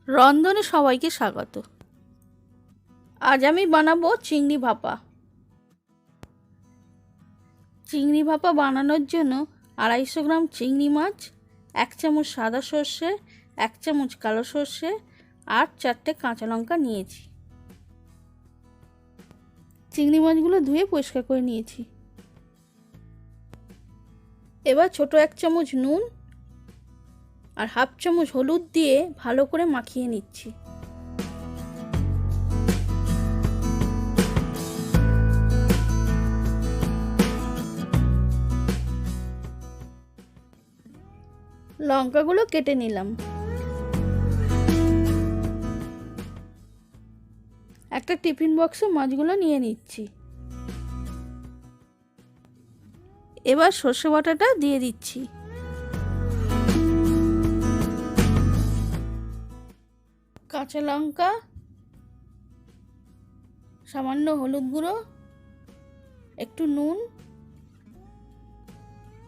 রন্ধনে সবাইকে স্বাগত। আজ আমি বানাবো চিংড়ি ভাপা। চিংড়ি ভাপা বানানোর জন্য 250 গ্রাম চিংড়ি মাছ, 1 চামচ সাদা সর্ষে, 1 চামচ কালো সর্ষে আর 4টে কাঁচা লঙ্কা নিয়েছি। চিংড়ি মাছগুলো ধুয়ে পরিষ্কার করে নিয়েছি। এবার ছোট 1 চামচ নুন আর 1/2 চামচ হলুদ দিয়ে ভালো করে মাখিয়ে নিচ্ছি। লঙ্কাগুলো কেটে নিলাম। একটা টিফিন বক্সে মাছগুলো নিয়ে নিচ্ছি। এবার সর্ষে বাটাটা দিয়ে দিচ্ছি। কাঁচা লঙ্কা, সামান্য হলুদ গুঁড়ো, একটু নুন,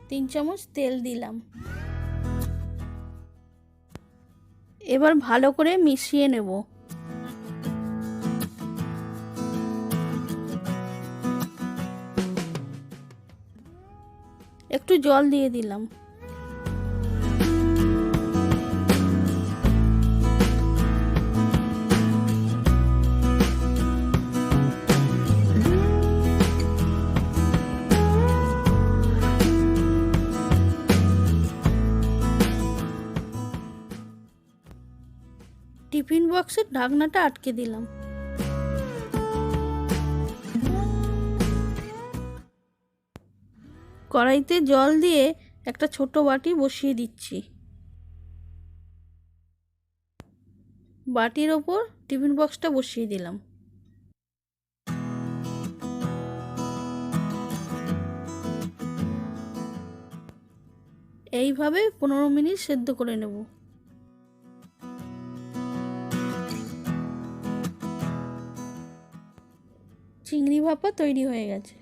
3 চামচ তেল দিলাম। এবার ভালো করে মিশিয়ে নেব। একটু জল দিয়ে দিলাম। টিফিন বক্সের ঢাকনাটা আটকে দিলাম। কড়াইতে জল দিয়ে একটা ছোট বাটি বসিয়ে দিচ্ছি। বাটির ওপর টিফিন বক্সটা বসিয়ে দিলাম। এইভাবে 15 মিনিট সেদ্ধ করে নেব। চিংড়ি ভাপা তৈরি হয়ে গেছে।